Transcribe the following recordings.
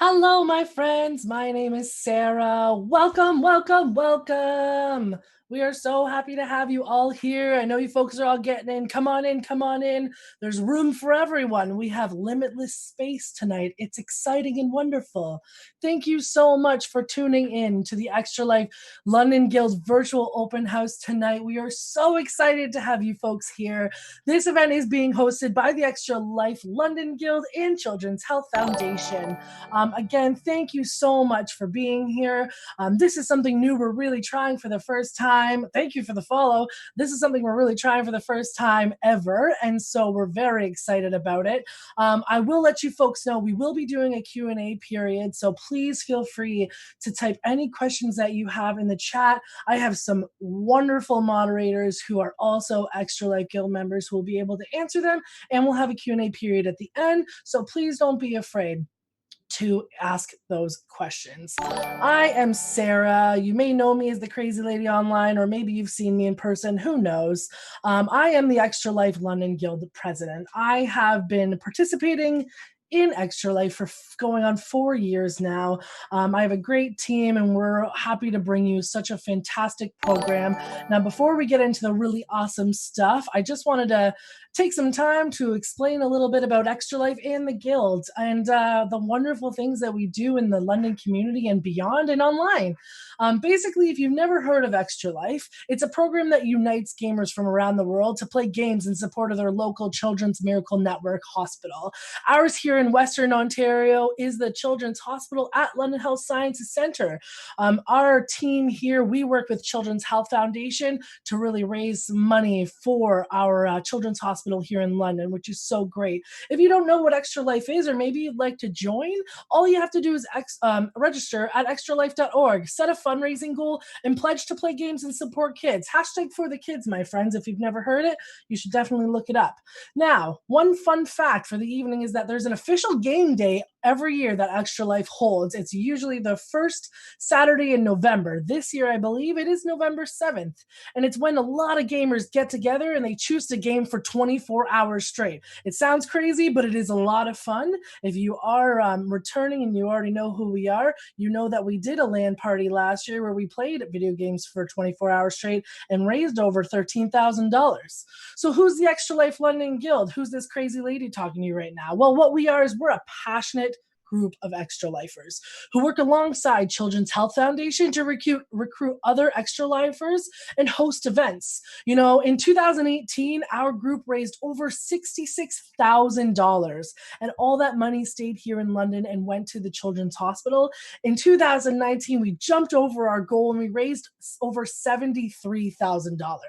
Hello, my friends. My name is Sarah. Welcome, welcome, welcome. We are so happy to have you all here. I know you folks are all getting in. Come on in, come on in. There's room for everyone. We have limitless space tonight. It's exciting and wonderful. Thank you so much for tuning in to the Extra Life London Guild virtual open house tonight. We are so excited to have you folks here. This event is being hosted by the Extra Life London Guild and Children's Health Foundation. Again, thank you so much for being here. This is something new we're really trying for the first time. time. Thank you for the follow. This is something we're really trying for the first time ever, and so we're very excited about it. I will let you folks know we will be doing a Q&A period, so please feel free to type any questions that you have in the chat. I have some wonderful moderators who are also Extra Life Guild members who will be able to answer them, and we'll have a Q&A period at the end, so please don't be afraid to ask those questions. I am Sarah. You may know me as the Crazy Lady online, or maybe you've seen me in person. Who knows? I am the Extra Life London Guild president. I have been participating in Extra Life for going on 4 years now. I have a great team, and we're happy to bring you such a fantastic program. Now, before we get into the really awesome stuff, I just wanted to take some time to explain a little bit about Extra Life and the Guild and the wonderful things that we do in the London community and beyond and online. Basically, if you've never heard of Extra Life, it's a program that unites gamers from around the world to play games in support of their local Children's Miracle Network hospital. Ours here in Western Ontario is the Children's Hospital at London Health Sciences Centre. Our team here, we work with Children's Health Foundation to really raise money for our Children's Hospital here in London, which is so great. If you don't know what Extra Life is, or maybe you'd like to join, all you have to do is register at extralife.org, set a fundraising goal, and pledge to play games and support kids. Hashtag for the kids, my friends. If you've never heard it, you should definitely look it up. Now, one fun fact for the evening is that there's an official game day every year that Extra Life holds. It's usually the first Saturday in November. This year, I believe it is November 7th. And it's when a lot of gamers get together and they choose to game for 24 hours straight. It sounds crazy, but it is a lot of fun. If you are returning and you already know who we are, you know that we did a LAN party last year where we played video games for 24 hours straight and raised over $13,000. So who's the Extra Life London Guild? Who's this crazy lady talking to you right now? Well, what we are is we're a passionate group of Extra Lifers who work alongside Children's Health Foundation to recruit other Extra Lifers and host events. You know, in 2018, our group raised over $66,000, and all that money stayed here in London and went to the Children's Hospital. In 2019, we jumped over our goal and we raised over $73,000.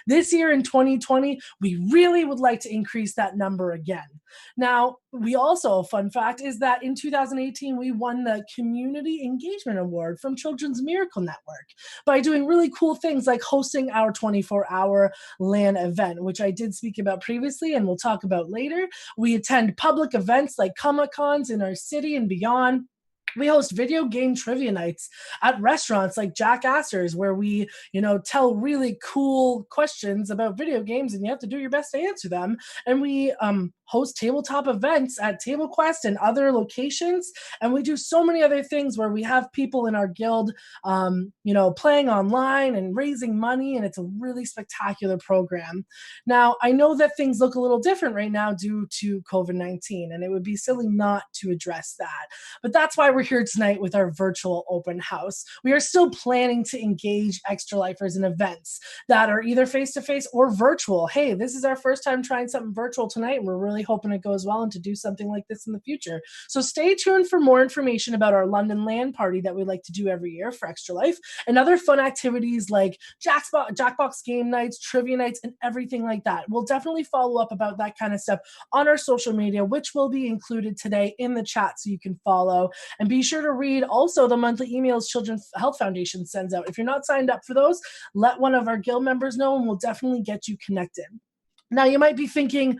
This year in 2020, we really would like to increase that number again. Now, we also, a fun fact is that in 2018, we won the Community Engagement Award from Children's Miracle Network by doing really cool things like hosting our 24-hour LAN event, which I did speak about previously and we'll talk about later. We attend public events like Comic-Cons in our city and beyond. We host video game trivia nights at restaurants like Jack Astor's, where we, tell really cool questions about video games and you have to do your best to answer them. And we host tabletop events at TableQuest and other locations. And we do so many other things where we have people in our guild, playing online and raising money. And it's a really spectacular program. Now, I know that things look a little different right now due to COVID-19, and it would be silly not to address that. But that's why we're here tonight with our virtual open house. We are still planning to engage Extra Lifers in events that are either face-to-face or virtual. Hey, this is our first time trying something virtual tonight, and we're really hoping it goes well and to do something like this in the future. So stay tuned for more information about our London LAN party that we like to do every year for Extra Life, and other fun activities like Jackbox game nights, trivia nights, and everything like that. We'll definitely follow up about that kind of stuff on our social media, which will be included today in the chat so you can follow. And be sure to read also the monthly emails Children's Health Foundation sends out. If you're not signed up for those, let one of our guild members know and we'll definitely get you connected. Now, you might be thinking,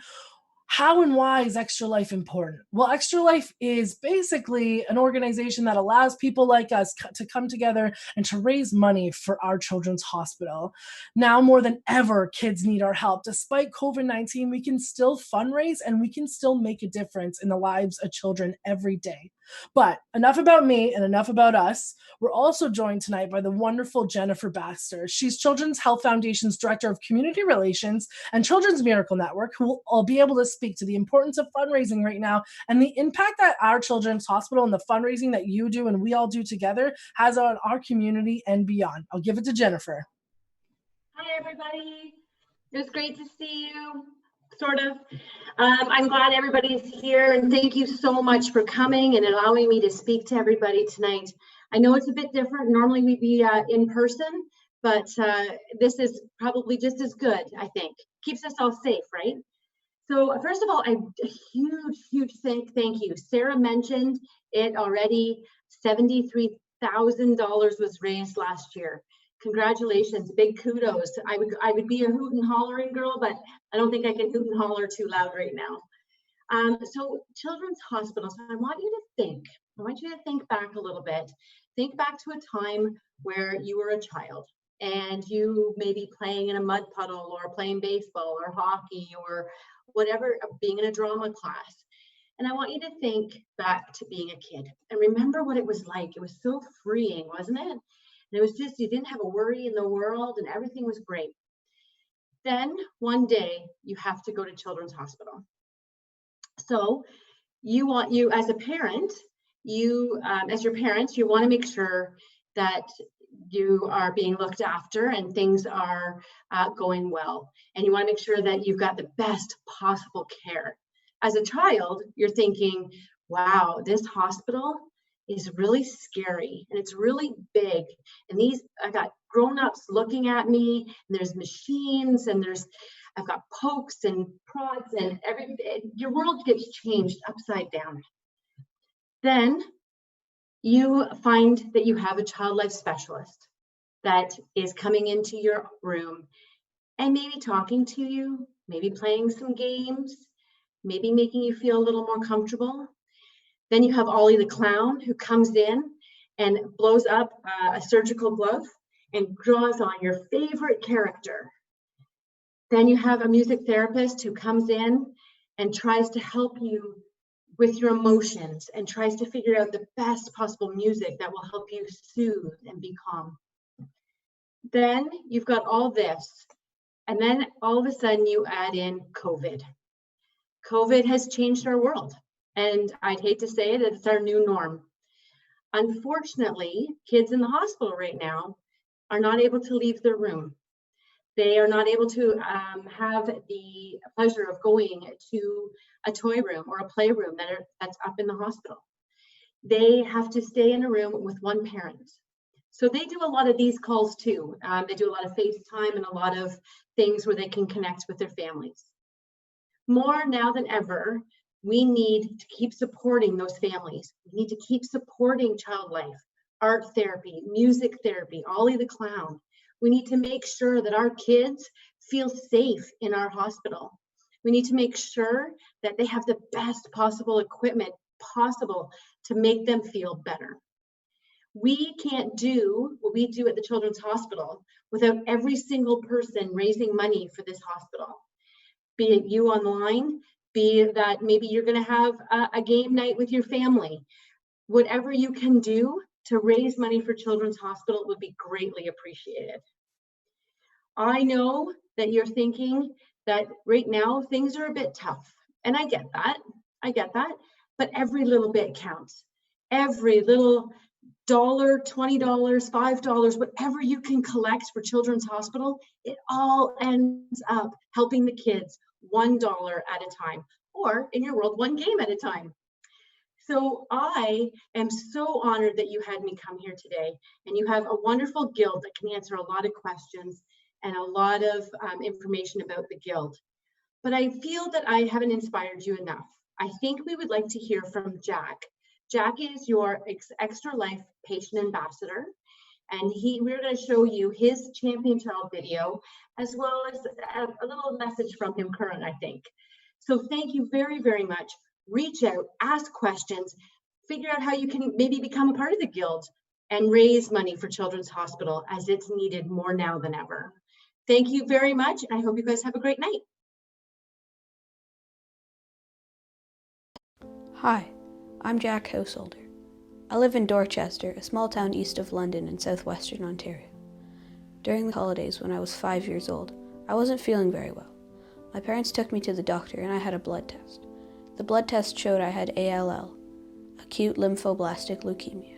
how and why is Extra Life important? Well, Extra Life is basically an organization that allows people like us to come together and to raise money for our children's hospital. Now more than ever, kids need our help. Despite COVID-19, we can still fundraise and we can still make a difference in the lives of children every day. But enough about me and enough about us. We're also joined tonight by the wonderful Jennifer Baxter. She's Children's Health Foundation's Director of Community Relations and Children's Miracle Network, who will be able to speak to the importance of fundraising right now and the impact that our children's hospital and the fundraising that you do and we all do together has on our community and beyond. I'll give it to Jennifer. Hi, everybody. It was great to see you. Sort of. I'm glad everybody's here, and thank you so much for coming and allowing me to speak to everybody tonight. I know it's a bit different. Normally we'd be in person, but this is probably just as good, I think. Keeps us all safe, right? So first of all, a huge thank you. Sarah mentioned it already. $73,000 was raised last year. Congratulations, big kudos. I would be a hoot and hollering girl, but I don't think I can hoot and holler too loud right now. So Children's Hospitals, I want you to think back a little bit. Think back to a time where you were a child and you may be playing in a mud puddle or playing baseball or hockey or whatever, being in a drama class. And I want you to think back to being a kid and remember what it was like. It was so freeing, wasn't it? And it was just, you didn't have a worry in the world and everything was great. Then one day you have to go to Children's Hospital. So you as a parent, as your parents, you want to make sure that you are being looked after and things are going well. And you want to make sure that you've got the best possible care. As a child, you're thinking, wow, this hospital is really scary and it's really big. And I got grown-ups looking at me, and there's machines and I've got pokes and prods and your world gets changed upside down. Then you find that you have a child life specialist that is coming into your room and maybe talking to you, maybe playing some games, maybe making you feel a little more comfortable. Then you have Ollie the clown who comes in and blows up a surgical glove and draws on your favorite character. Then you have a music therapist who comes in and tries to help you with your emotions and tries to figure out the best possible music that will help you soothe and be calm. Then you've got all this, and then all of a sudden you add in COVID. COVID has changed our world, and I'd hate to say that it's our new norm. Unfortunately, kids in the hospital right now are not able to leave their room. They are not able to have the pleasure of going to a toy room or a playroom that's up in the hospital. They have to stay in a room with one parent. So they do a lot of these calls too. They do a lot of FaceTime and a lot of things where they can connect with their families. More now than ever, we need to keep supporting those families. We need to keep supporting child life, art therapy, music therapy, Ollie the clown. We need to make sure that our kids feel safe in our hospital. We need to make sure that they have the best possible equipment possible to make them feel better. We can't do what we do at the Children's Hospital without every single person raising money for this hospital. Be it you online, be it that maybe you're going to have a game night with your family. Whatever you can do to raise money for Children's Hospital would be greatly appreciated. I know that you're thinking that right now things are a bit tough, and I get that, but every little bit counts. Every little $1, $20, $5, whatever you can collect for Children's Hospital, it all ends up helping the kids $1 at a time, or in your world, one game at a time. So I am so honored that you had me come here today, and you have a wonderful guild that can answer a lot of questions and a lot of information about the guild. But I feel that I haven't inspired you enough. I think we would like to hear from Jack. Jack is your Extra Life patient ambassador, and we're going to show you his champion child video, as well as a little message from him current, I think. So thank you very, very much. Reach out, ask questions, figure out how you can maybe become a part of the guild and raise money for Children's Hospital, as it's needed more now than ever. Thank you very much, and I hope you guys have a great night. Hi, I'm Jack Householder. I live in Dorchester, a small town east of London in southwestern Ontario. During the holidays when I was 5 years old, I wasn't feeling very well. My parents took me to the doctor and I had a blood test. The blood test showed I had ALL, acute lymphoblastic leukemia.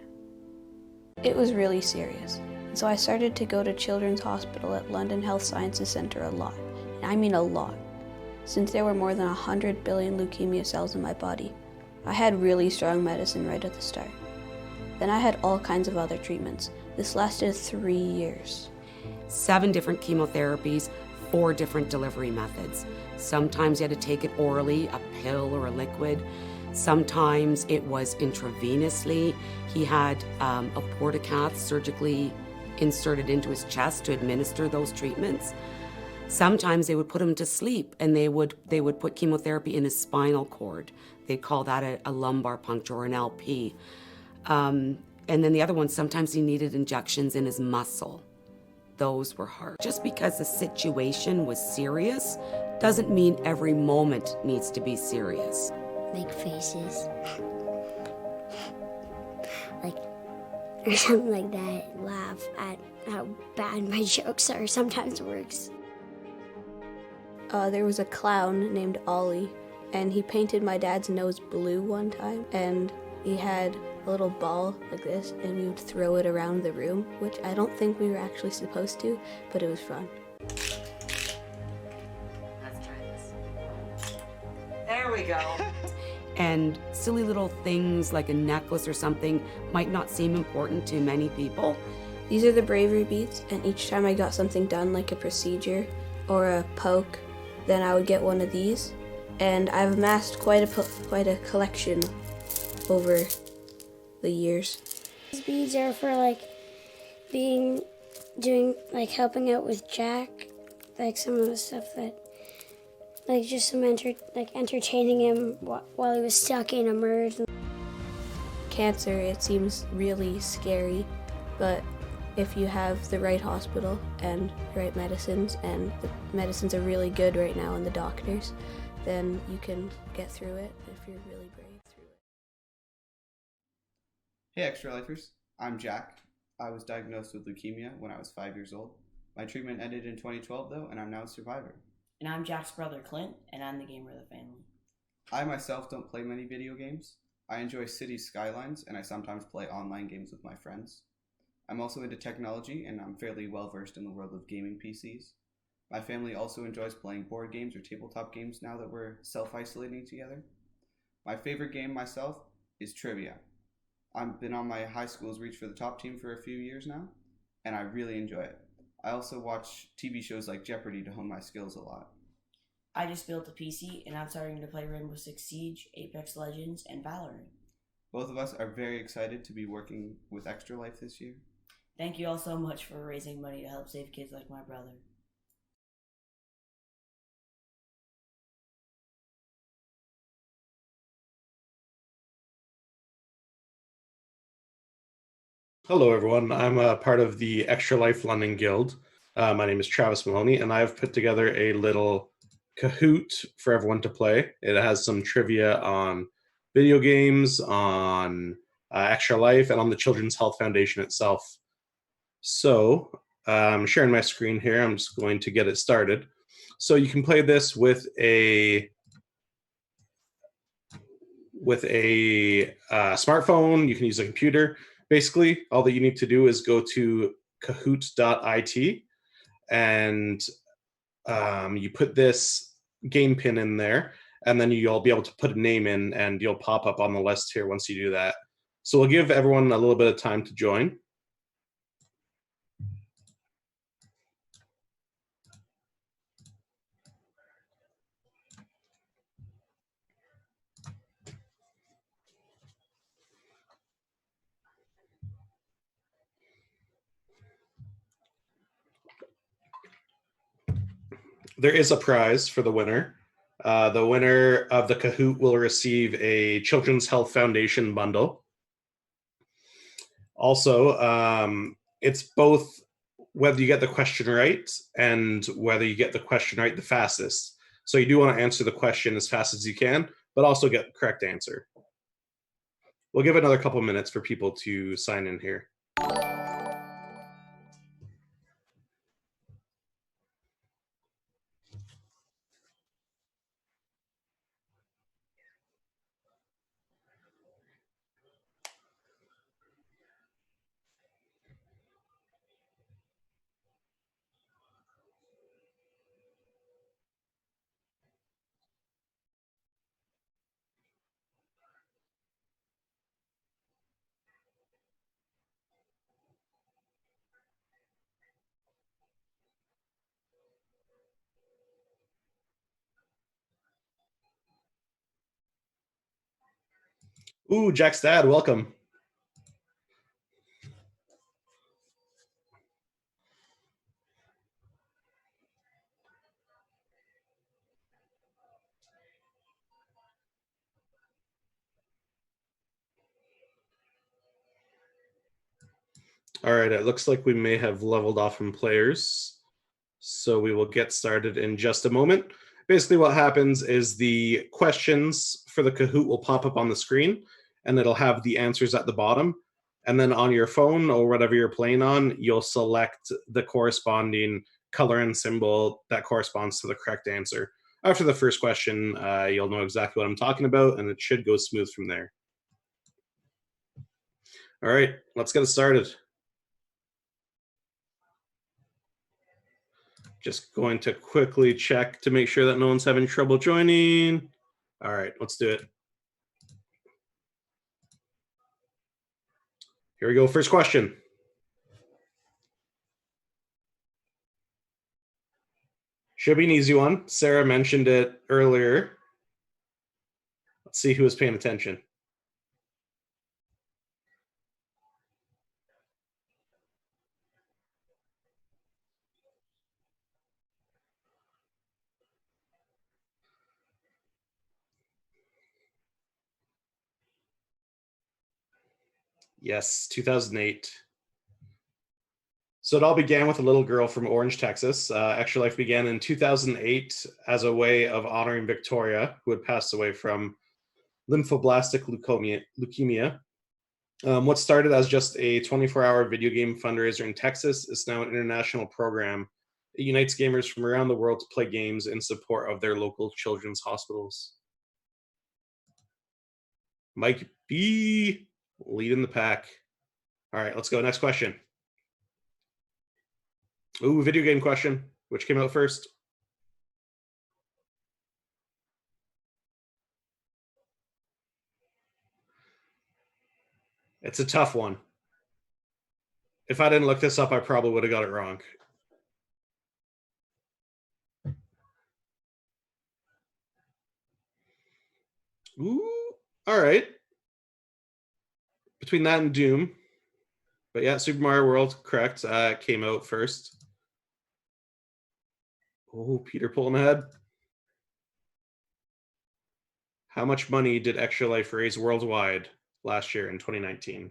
It was really serious, and so I started to go to Children's Hospital at London Health Sciences Centre a lot, and I mean a lot. Since there were more than 100 billion leukemia cells in my body, I had really strong medicine right at the start. Then I had all kinds of other treatments. This lasted 3 years. 7 different chemotherapies, 4 different delivery methods. Sometimes he had to take it orally, a pill or a liquid. Sometimes it was intravenously. He had a portacath surgically inserted into his chest to administer those treatments. Sometimes they would put him to sleep, and they would put chemotherapy in his spinal cord. They'd call that a lumbar puncture or an LP. And then the other one, sometimes he needed injections in his muscle. Those were hard. Just because the situation was serious doesn't mean every moment needs to be serious. Make faces. Like, or something like that. Laugh at how bad my jokes are sometimes works. There was a clown named Ollie, and he painted my dad's nose blue one time, and he had a little ball like this, and we would throw it around the room, which I don't think we were actually supposed to, but it was fun. Let's try this. There we go. And silly little things like a necklace or something might not seem important to many people. These are the bravery beads, and each time I got something done, like a procedure or a poke, then I would get one of these. And I've amassed quite a collection over the years. These beads are for helping out with Jack, like some of the stuff that, like just some entertaining him while he was stuck in a merge. Cancer, it seems really scary, but if you have the right hospital and the right medicines, and the medicines are really good right now and the doctors, then you can get through it if you're really brave through it. Hey Extra Lifers, I'm Jack. I was diagnosed with leukemia when I was 5 years old. My treatment ended in 2012 though, and I'm now a survivor. And I'm Jack's brother Clint, and I'm the gamer of the family. I myself don't play many video games. I enjoy city skylines, and I sometimes play online games with my friends. I'm also into technology, and I'm fairly well versed in the world of gaming PCs. My family also enjoys playing board games or tabletop games now that we're self-isolating together. My favorite game myself is trivia. I've been on my high school's Reach for the Top team for a few years now, and I really enjoy it. I also watch TV shows like Jeopardy to hone my skills a lot. I just built a PC, and I'm starting to play Rainbow Six Siege, Apex Legends, and Valorant. Both of us are very excited to be working with Extra Life this year. Thank you all so much for raising money to help save kids like my brother. Hello, everyone. I'm a part of the Extra Life London Guild. My name is Travis Maloney, and I've put together a little Kahoot for everyone to play. It has some trivia on video games, on Extra Life, and on the Children's Health Foundation itself. So I'm sharing my screen here. I'm just going to get it started. So you can play this with a smartphone. You can use a computer. Basically, all that you need to do is go to kahoot.it, and you put this game pin in there, and then you'll be able to put a name in, and you'll pop up on the list here once you do that. So we'll give everyone a little bit of time to join. There is a prize for the winner. The winner of the Kahoot will receive a Children's Health Foundation bundle. Also, it's both whether you get the question right and whether you get the question right the fastest. So you do want to answer the question as fast as you can, but also get the correct answer. We'll give another couple minutes for people to sign in here. Ooh, Jack's dad, welcome. All right, it looks like we may have leveled off from players. So we will get started in just a moment. Basically what happens is the questions for the Kahoot will pop up on the screen and it'll have the answers at the bottom. And then on your phone or whatever you're playing on, you'll select the corresponding color and symbol that corresponds to the correct answer. After the first question, you'll know exactly what I'm talking about and it should go smooth from there. All right, let's get it started. Just going to quickly check to make sure that no one's having trouble joining. All right, let's do it. Here we go, first question. Should be an easy one. Sarah mentioned it earlier. Let's see who was paying attention. Yes, 2008. So it all began with a little girl from Orange, Texas. Extra Life began in 2008 as a way of honoring Victoria, who had passed away from lymphoblastic leukemia. What started as just a 24-hour video game fundraiser in Texas is now an international program. It unites gamers from around the world to play games in support of their local children's hospitals. Mike B, leading the pack. All right, let's go. Next question. Ooh, video game question. Which came out first? It's a tough one. If I didn't look this up, I probably would have got it wrong. Ooh, all right. Between that and Doom. But yeah, Super Mario World, correct. Came out first. Oh, Peter pulling ahead. How much money did Extra Life raise worldwide last year in 2019?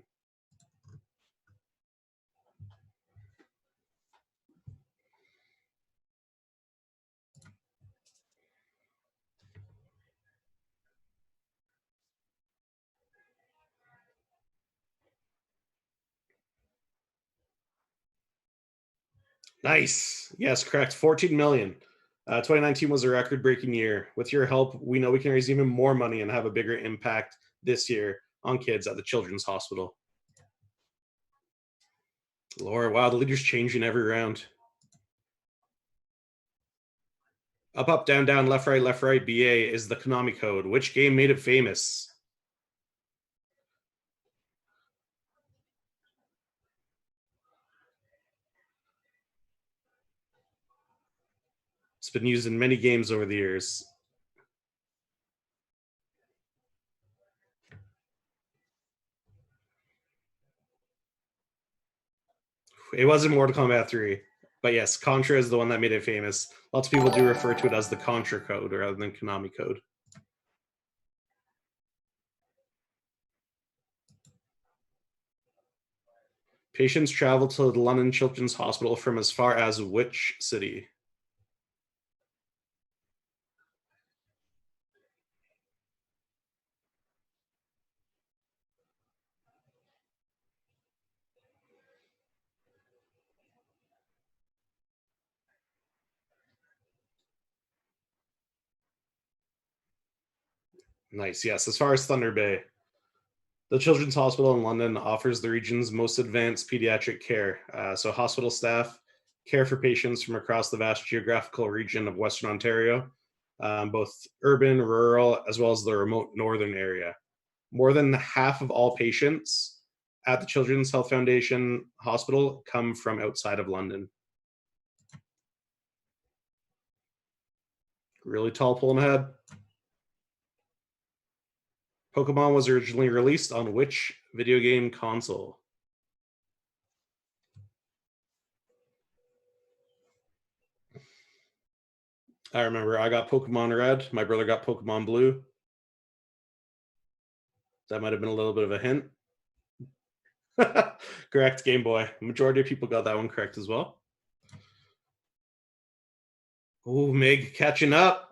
Nice. Yes, correct. 14 million. 2019 was a record-breaking year. With your help, we know we can raise even more money and have a bigger impact this year on kids at the Children's Hospital. Laura, wow, the leader's changing every round. Up, up, down, down, left, right, BA is the Konami code. Which game made it famous? It's been used in many games over the years. It was in Mortal Kombat 3. But yes, Contra is the one that made it famous. Lots of people do refer to it as the Contra code rather than Konami code. Patients travel to the London Children's Hospital from as far as which city? Nice, yes, as far as Thunder Bay. The Children's Hospital in London offers the region's most advanced pediatric care. So hospital staff care for patients from across the vast geographical region of Western Ontario, both urban, rural, as well as the remote northern area. More than half of all patients at the Children's Health Foundation Hospital come from outside of London. Really tall pulling ahead. Pokemon was originally released on which video game console? I remember I got Pokemon Red. My brother got Pokemon Blue. That might have been a little bit of a hint. Correct, Game Boy. Majority of people got that one correct as well. Oh, Mig catching up.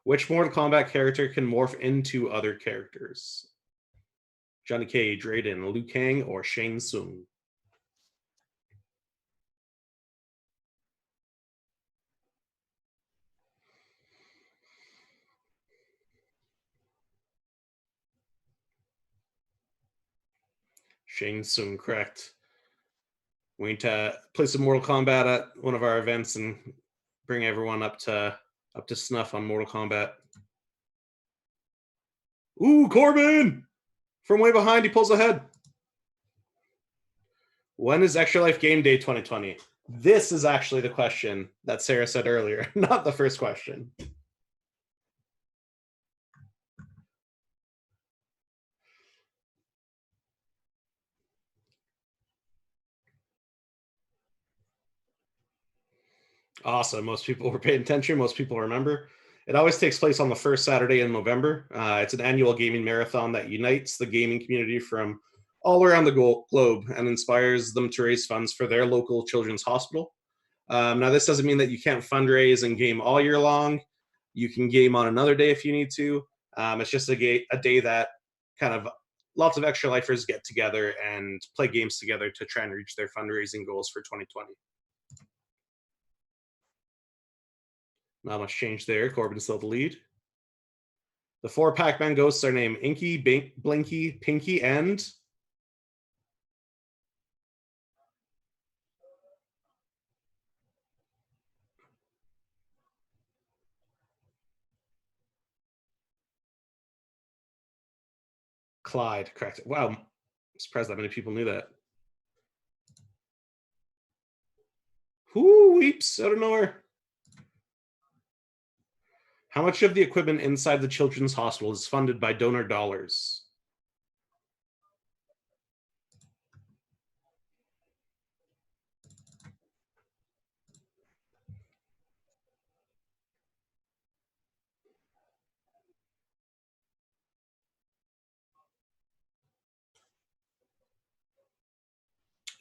Which Mortal Kombat character can morph into other characters? Johnny Cage, Raiden, Liu Kang, or Shang Tsung? Shang Tsung, correct. We need to play some Mortal Kombat at one of our events and bring everyone up to snuff on Mortal Kombat. Ooh, Corbin! From way behind, he pulls ahead. When is Extra Life Game Day 2020? This is actually the question that Sarah said earlier, not the first question. Awesome. Most people were paying attention. Most people remember. It always takes place on the first Saturday in November. It's an annual gaming marathon that unites the gaming community from all around the globe and inspires them to raise funds for their local children's hospital. Now, this doesn't mean that you can't fundraise and game all year long. You can game on another day if you need to. It's just a day that kind of lots of extra lifers get together and play games together to try and reach their fundraising goals for 2020. Not much change there. Corbin still the lead. The 4 Pac-Man ghosts are named Inky, Blinky, Pinky, and Clyde. Correct. Wow. I'm surprised that many people knew that. Whoo, weeps out of nowhere. How much of the equipment inside the children's hospital is funded by donor dollars?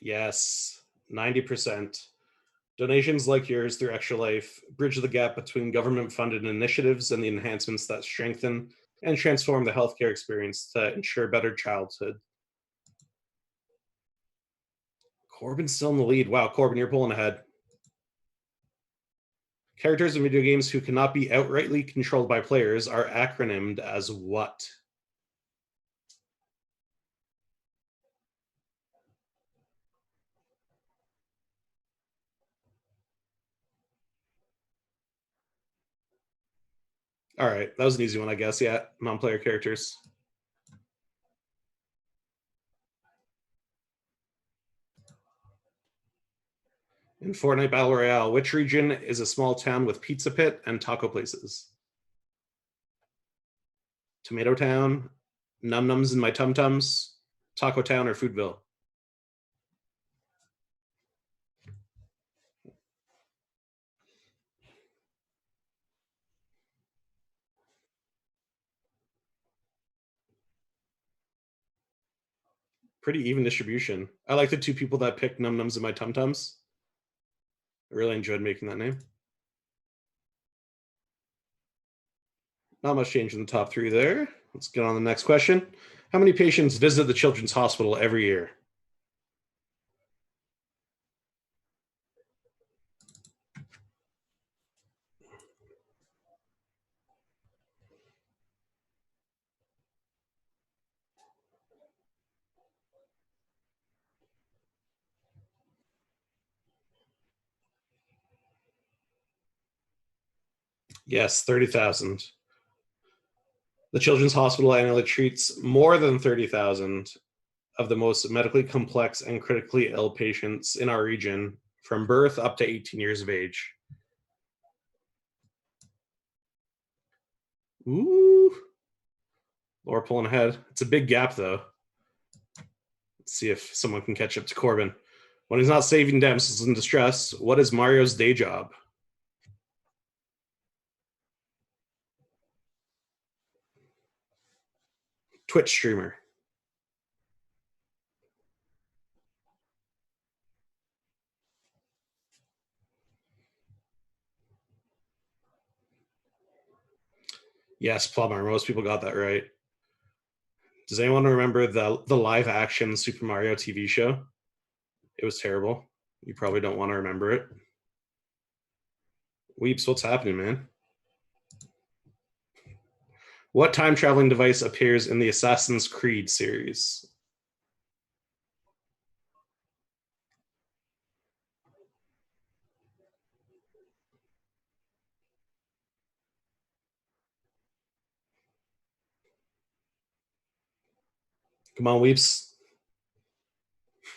Yes, 90%. Donations like yours through Extra Life bridge the gap between government-funded initiatives and the enhancements that strengthen and transform the healthcare experience to ensure better childhood. Corbin's still in the lead. Wow, Corbin, you're pulling ahead. Characters in video games who cannot be outrightly controlled by players are acronymed as what? All right, that was an easy one, I guess. Yeah, non-player characters. In Fortnite Battle Royale, which region is a small town with pizza pit and taco places? Tomato Town, Num Nums in My Tum Tums, Taco Town, or Foodville? Pretty even distribution. I like the 2 people that picked Num Nums in My Tum Tums. I really enjoyed making that name. Not much change in the top 3 there. Let's get on the next question. How many patients visit the Children's Hospital every year? Yes, 30,000. The Children's Hospital annually treats more than 30,000 of the most medically complex and critically ill patients in our region from birth up to 18 years of age. Ooh, Laura pulling ahead. It's a big gap, though. Let's see if someone can catch up to Corbin. When he's not saving damsels in distress, what is Mario's day job? Twitch streamer. Yes, Plumber. Most people got that right. Does anyone remember the live action Super Mario TV show? It was terrible. You probably don't want to remember it. Weeps, what's happening, man? What time traveling device appears in the Assassin's Creed series? Come on, Weeps.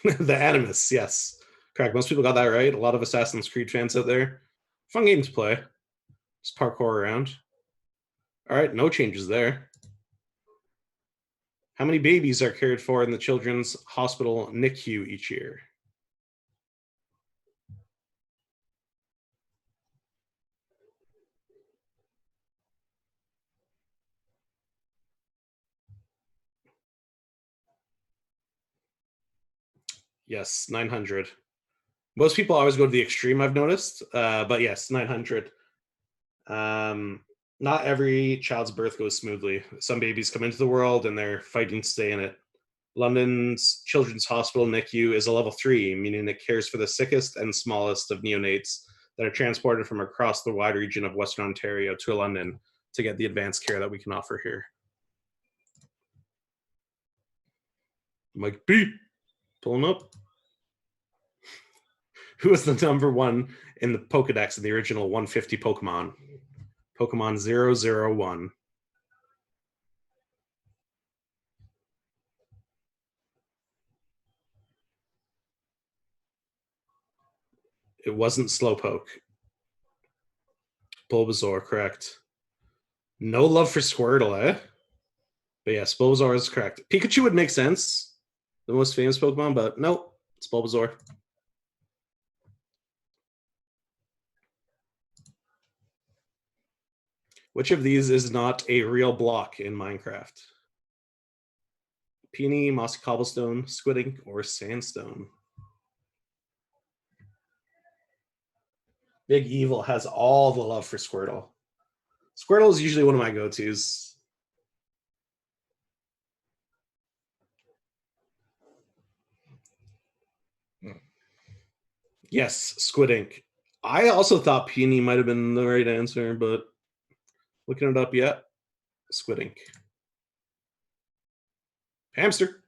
The Animus, yes. Correct. Most people got that right. A lot of Assassin's Creed fans out there. Fun game to play. Just parkour around. All right, no changes there. How many babies are cared for in the Children's Hospital NICU each year? Yes, 900. Most people always go to the extreme, I've noticed. But yes, 900. Not every child's birth goes smoothly. Some babies come into the world and they're fighting to stay in it. London's Children's Hospital NICU is a level 3, meaning it cares for the sickest and smallest of neonates that are transported from across the wide region of Western Ontario to London to get the advanced care that we can offer here. Mike B, pulling up. Who was the number 1 in the Pokedex in the original 150 Pokemon? Pokemon 001. It wasn't Slowpoke. Bulbasaur, correct. No love for Squirtle, eh? But yes, Bulbasaur is correct. Pikachu would make sense. The most famous Pokemon, but nope, it's Bulbasaur. Which of these is not a real block in Minecraft? Peony, mossy cobblestone, squid ink, or sandstone? Big Evil has all the love for Squirtle. Squirtle is usually one of my go-tos. Yes, squid ink. I also thought Peony might have been the right answer, but looking it up yet, squid ink. Hamster.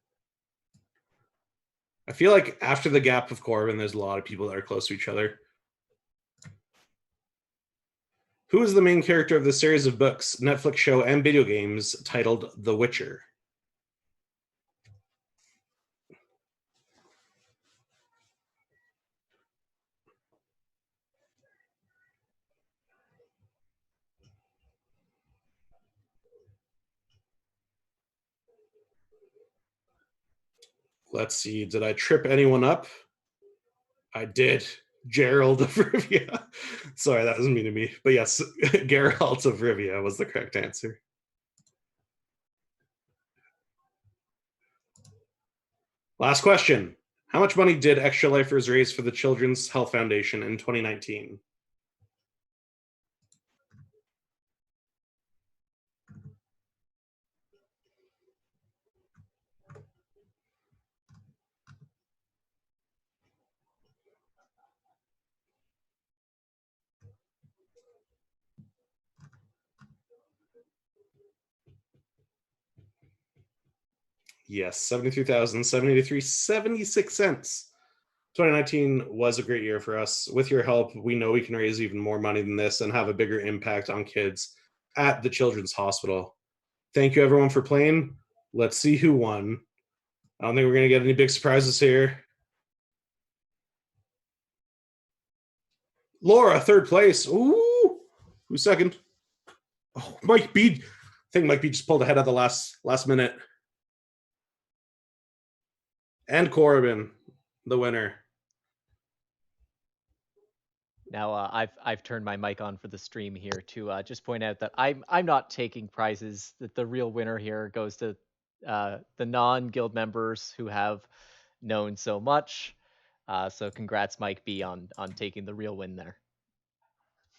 I feel like after the gap of Corbin, there's a lot of people that are close to each other. Who is the main character of the series of books, Netflix show, and video games titled The Witcher? Let's see. Did I trip anyone up? I did. Gerald of Rivia. Sorry, that was mean to me. But yes, Geralt of Rivia was the correct answer. Last question. How much money did Extra Lifers raise for the Children's Health Foundation in 2019? Yes, $73,783.76. 2019 was a great year for us. With your help, we know we can raise even more money than this and have a bigger impact on kids at the Children's Hospital. Thank you, everyone, for playing. Let's see who won. I don't think we're going to get any big surprises here. Laura, third place. Ooh, who's second? Oh, Mike B, think Mike B just pulled ahead at the last minute. And Corbin, the winner. Now I've turned my mic on for the stream here to just point out that I'm not taking prizes. That the real winner here goes to the non-guild members who have known so much. So congrats, Mike B, on taking the real win there.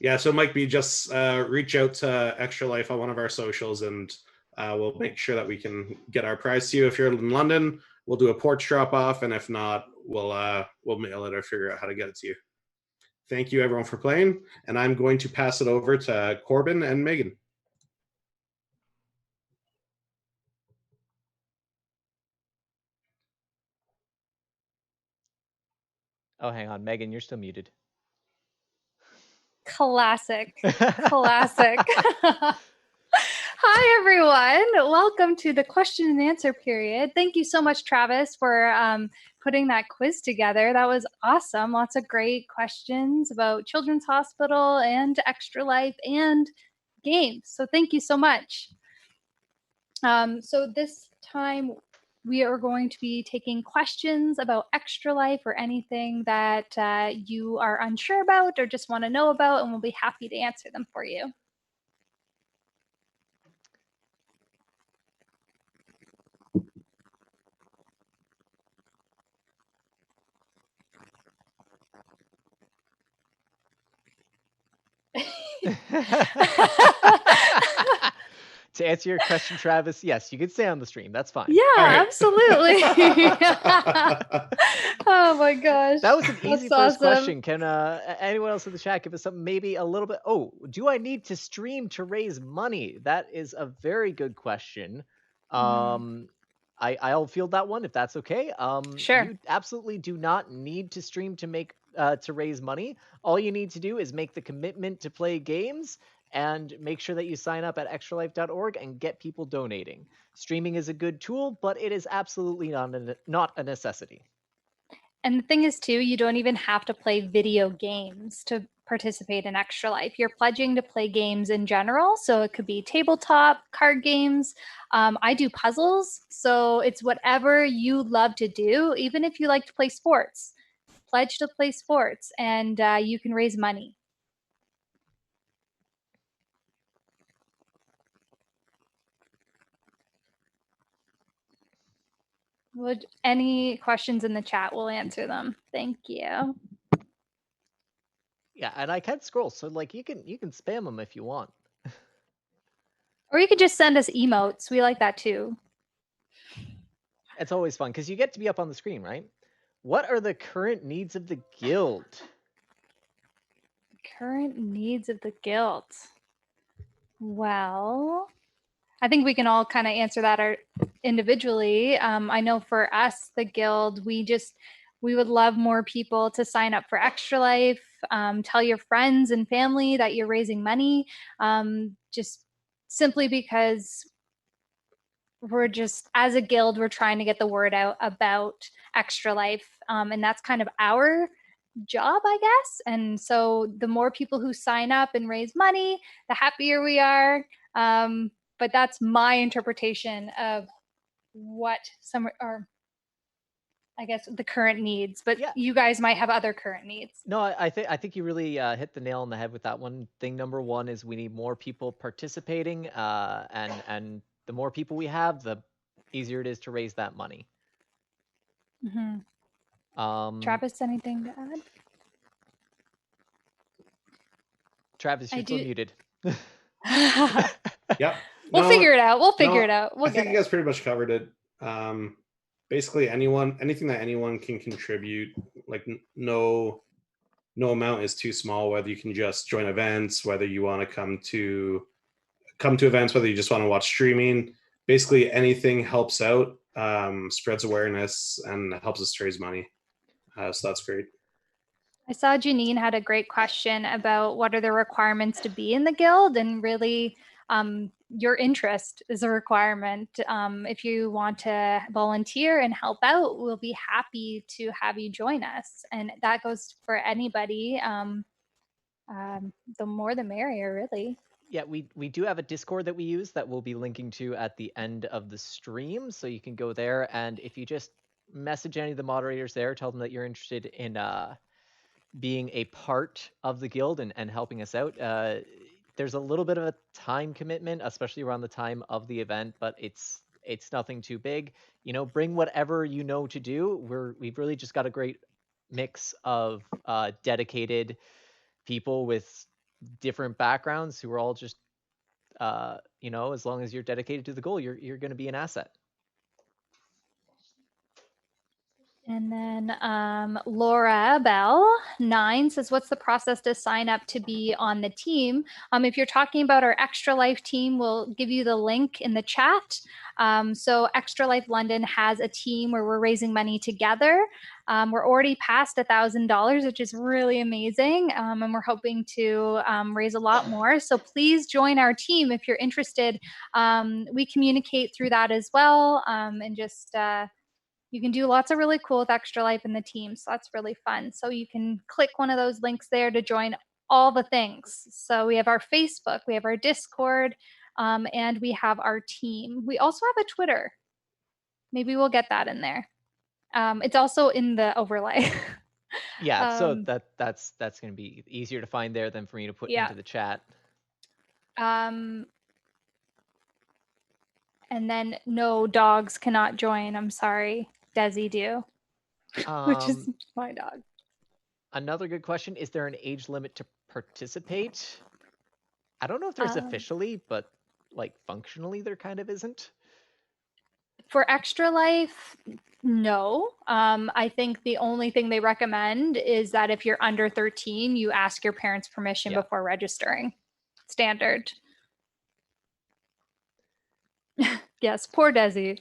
Yeah, so Mike B, just reach out to Extra Life on one of our socials, and we'll make sure that we can get our prize to you. If you're in London, we'll do a porch drop off, and if not, we'll mail it or figure out how to get it to you. Thank you, everyone, for playing, and I'm going to pass it over to Corbin and Megan. Oh, hang on, Megan, you're still muted. Classic. Classic. Hi, everyone. Welcome to the question and answer period. Thank you so much, Travis, for putting that quiz together. That was awesome. Lots of great questions about Children's Hospital and Extra Life and games. So thank you so much. So this time we are going to be taking questions about Extra Life or anything that you are unsure about or just want to know about, and we'll be happy to answer them for you. To answer your question, Travis, yes, you can stay on the stream. That's fine. Yeah, absolutely. Oh my gosh. That was an easy That's first question. Can anyone else in the chat give us something maybe a little bit? Oh, do I need to stream to raise money? That is a very good question. I'll field that one if that's okay. Sure. You absolutely do not need to stream to make to raise money. All you need to do is make the commitment to play games and make sure that you sign up at extralife.org and get people donating. Streaming is a good tool, but it is absolutely not a necessity. And the thing is, too, you don't even have to play video games to participate in Extra Life. You're pledging to play games in general. So it could be tabletop, card games. I do puzzles. So it's whatever you love to do, even if you like to play sports. Pledge to play sports, and you can raise money. Would any questions in the chat, we'll answer them. Thank you. Yeah, and I can scroll, so like you can spam them if you want. Or you could just send us emotes. We like that too. It's always fun because you get to be up on the screen, right? What are the current needs of the guild? Current needs of the guild. Well, I think we can all kind of answer that individually. I know for us, the guild, we would love more people to sign up for Extra Life. Tell your friends and family that you're raising money, just simply because we're just, as a guild, we're trying to get the word out about Extra Life. And that's kind of our job, I guess. And so the more people who sign up and raise money, the happier we are. But that's my interpretation of what some are, I guess, the current needs. But yeah, you guys might have other current needs. No, I think you really hit the nail on the head with that one. Thing number one is we need more people participating, and the more people we have, the easier it is to raise that money. Mm-hmm. Travis, anything to add? Travis, you're still muted. Yep. We'll figure it out. We'll figure it out. I think you guys pretty much covered it. Basically, anything that anyone can contribute, like no amount is too small. Whether you can just join events, whether you want to come to events, whether you just want to watch streaming, basically anything helps out, spreads awareness, and helps us raise money. So that's great. I saw Janine had a great question about what are the requirements to be in the guild, and really your interest is a requirement. If you want to volunteer and help out, we'll be happy to have you join us. And that goes for anybody. The more the merrier, really. Yeah, we do have a Discord that we use that we'll be linking to at the end of the stream, so you can go there, and if you just message any of the moderators there, tell them that you're interested in being a part of the guild and helping us out. There's a little bit of a time commitment, especially around the time of the event, but it's nothing too big. Bring whatever you know to do. We've really just got a great mix of dedicated people with different backgrounds who are all just as long as you're dedicated to the goal, you're going to be an asset. And then Laura Bell 9 says, what's the process to sign up to be on the team? If you're talking about our Extra Life team, we'll give you the link in the chat. So Extra Life London has a team where we're raising money together. We're already past $1,000, which is really amazing. And we're hoping to raise a lot more. So please join our team if you're interested. We communicate through that as well. And just you can do lots of really cool with Extra Life in the team. So that's really fun. So you can click one of those links there to join all the things. So we have our Facebook, we have our Discord, and we have our team. We also have a Twitter. Maybe we'll get that in there. It's also in the overlay. Yeah, so that's going to be easier to find there than for me to put into the chat. And then no, dogs cannot join. I'm sorry. Desi do, which is my dog. Another good question. Is there an age limit to participate? I don't know if there's officially, but like functionally there kind of isn't. For Extra Life, no. I think the only thing they recommend is that if you're under 13, you ask your parents' permission before registering. Standard. Yes, poor Desi.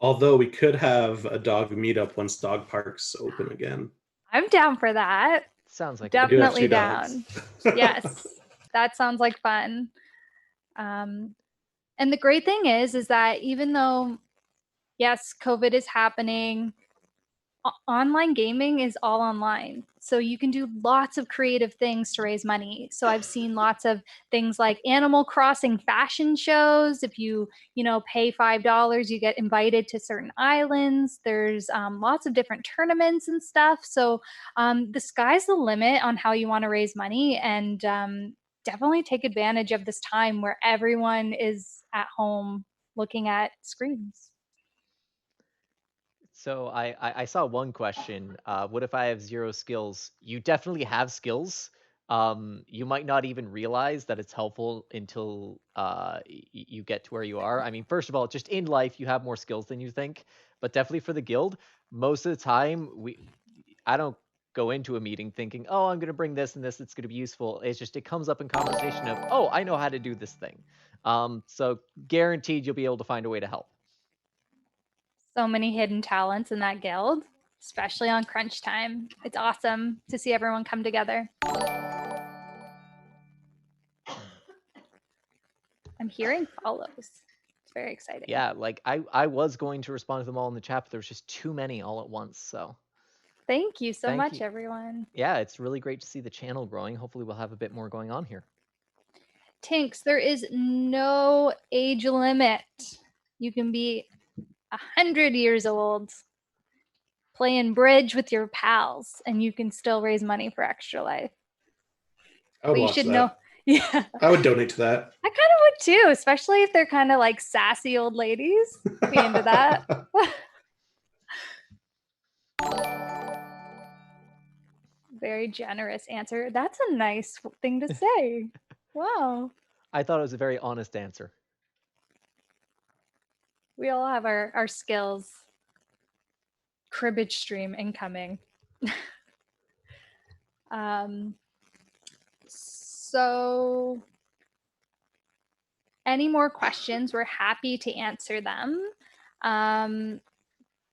Although we could have a dog meetup once dog parks open again. I'm down for that. Sounds like definitely down. Yes, that sounds like fun. And the great thing is that even though, yes, COVID is happening, online gaming is all online. So you can do lots of creative things to raise money. So I've seen lots of things like Animal Crossing fashion shows. If you pay $5, you get invited to certain islands. There's lots of different tournaments and stuff. So the sky's the limit on how you want to raise money, and definitely take advantage of this time where everyone is at home looking at screens. So I saw one question. What if I have 0 skills? You definitely have skills. You might not even realize that it's helpful until you get to where you are. I mean, first of all, just in life, you have more skills than you think. But definitely for the guild, most of the time, I don't go into a meeting thinking, oh, I'm going to bring this and this. It's going to be useful. It's just it comes up in conversation of, oh, I know how to do this thing. So guaranteed you'll be able to find a way to help. So many hidden talents in that guild, especially on crunch time. It's awesome to see everyone come together. I'm hearing follows. It's very exciting. Yeah, like I was going to respond to them all in the chat, but there was just too many all at once. So thank you so much, everyone. Yeah, it's really great to see the channel growing. Hopefully we'll have a bit more going on here. Tinks, there is no age limit. You can be 100 years old playing bridge with your pals, and you can still raise money for Extra Life. I would watch that. Know. Yeah, I would donate to that. I kind of would too, especially if they're kind of like sassy old ladies. Be into that. Very generous answer. That's a nice thing to say. Wow. I thought it was a very honest answer. We all have our skills. Cribbage stream incoming. So any more questions, we're happy to answer them.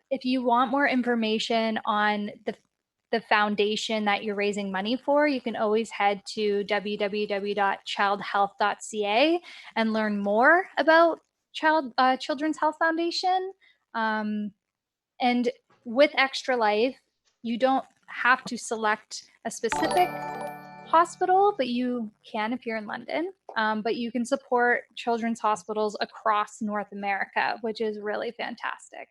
If you want more information on the foundation that you're raising money for, you can always head to www.childhealth.ca and learn more about Children's Health Foundation. And with Extra Life, you don't have to select a specific hospital, but you can if you're in London. But you can support children's hospitals across North America, which is really fantastic.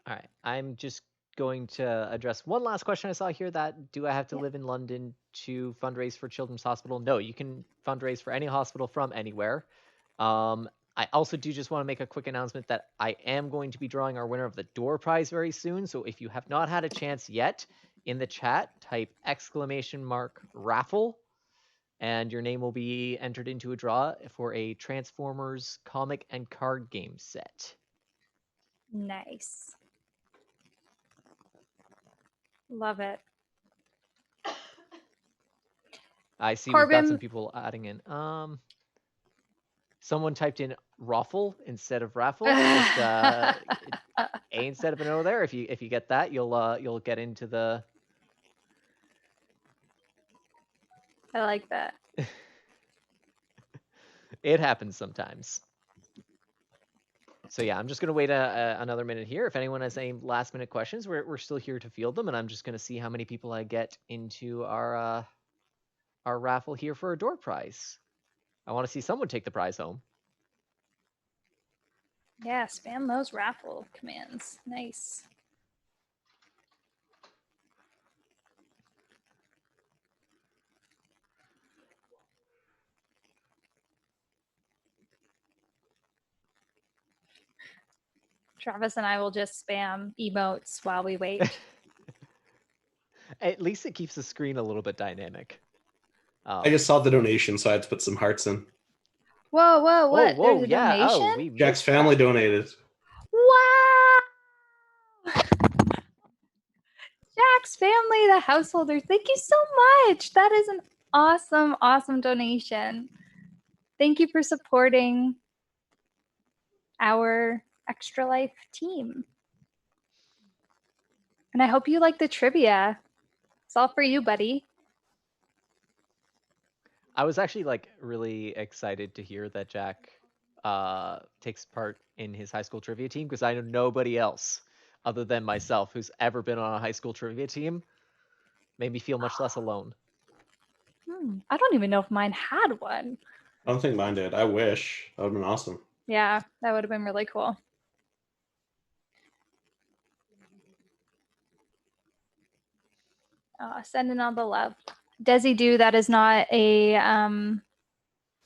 All right. I'm just going to address one last question I saw here. That do I have to live in London to fundraise for Children's Hospital? No, you can fundraise for any hospital from anywhere. I also do just want to make a quick announcement that I am going to be drawing our winner of the door prize very soon. So if you have not had a chance yet, in the chat, type !raffle, and your name will be entered into a draw for a Transformers comic and card game set. Nice. Love it. I see we've got Corbin- some people adding in. Someone typed in raffle instead of raffle. Just A instead of an O there. If you get that, you'll get into the. I like that. It happens sometimes. So yeah, I'm just gonna wait another minute here. If anyone has any last minute questions, we're still here to field them, and I'm just gonna see how many people I get into our raffle here for a door prize. I want to see someone take the prize home. Yeah, spam those raffle commands. Nice. Travis and I will just spam emotes while we wait. At least it keeps the screen a little bit dynamic. I just saw the donation, so I had to put some hearts in. Whoa, what? Whoa, There's a yeah. donation? Oh, we Jack's missed family that. donated. Wow! Jack's family, the householder. Thank you so much. That is an awesome, awesome donation. Thank you for supporting our Extra Life team. And I hope you like the trivia. It's all for you, buddy. I was actually like really excited to hear that Jack takes part in his high school trivia team, because I know nobody else other than myself who's ever been on a high school trivia team. Made me feel much less alone. I don't even know if mine had one. I don't think mine did. I wish. That would have been awesome. Yeah, that would have been really cool. Sending all the love. Desi do, that is not a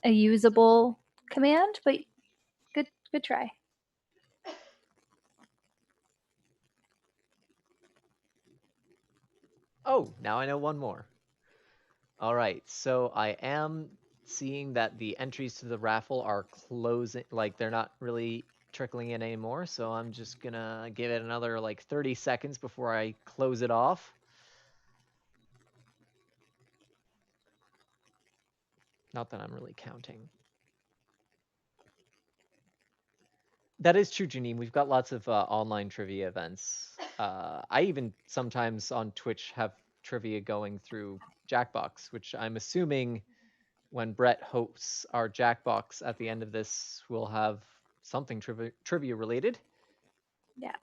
usable command, but good try. Oh, now I know one more. All right, so I am seeing that the entries to the raffle are closing, like they're not really trickling in anymore, so I'm just gonna give it another like 30 seconds before I close it off. Not that I'm really counting. That is true, Janine. We've got lots of online trivia events. I even sometimes on Twitch have trivia going through Jackbox, which I'm assuming when Brett hosts our Jackbox at the end of this, we'll have something trivia related. Yeah.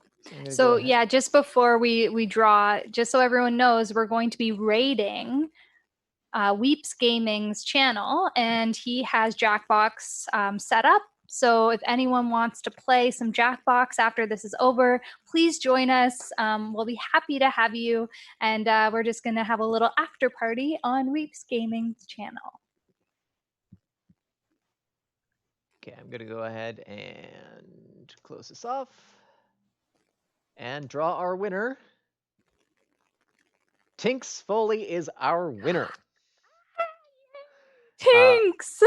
So yeah, just before we draw, just so everyone knows, we're going to be raiding Weeps Gaming's channel, and he has Jackbox set up. So if anyone wants to play some Jackbox after this is over, please join us. We'll be happy to have you. And we're just going to have a little after party on Weeps Gaming's channel. Okay, I'm going to go ahead and close this off and draw our winner. Tinks Foley is our winner. Tinks!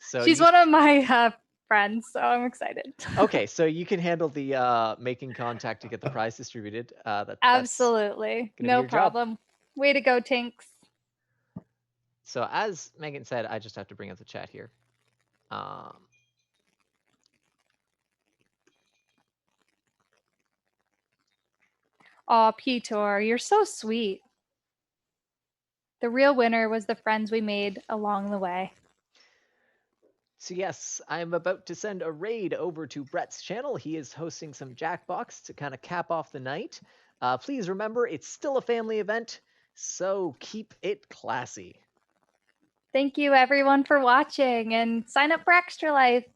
So she's one of my friends, so I'm excited. Okay, so you can handle the making contact to get the prize distributed. Absolutely, no problem. Way to go, Tinks. So as Megan said, I just have to bring up the chat here. Aw, Peter, you're so sweet. The real winner was the friends we made along the way. So yes, I'm about to send a raid over to Brett's channel. He is hosting some Jackbox to kind of cap off the night. Please remember, it's still a family event. So keep it classy. Thank you everyone for watching, and sign up for Extra Life.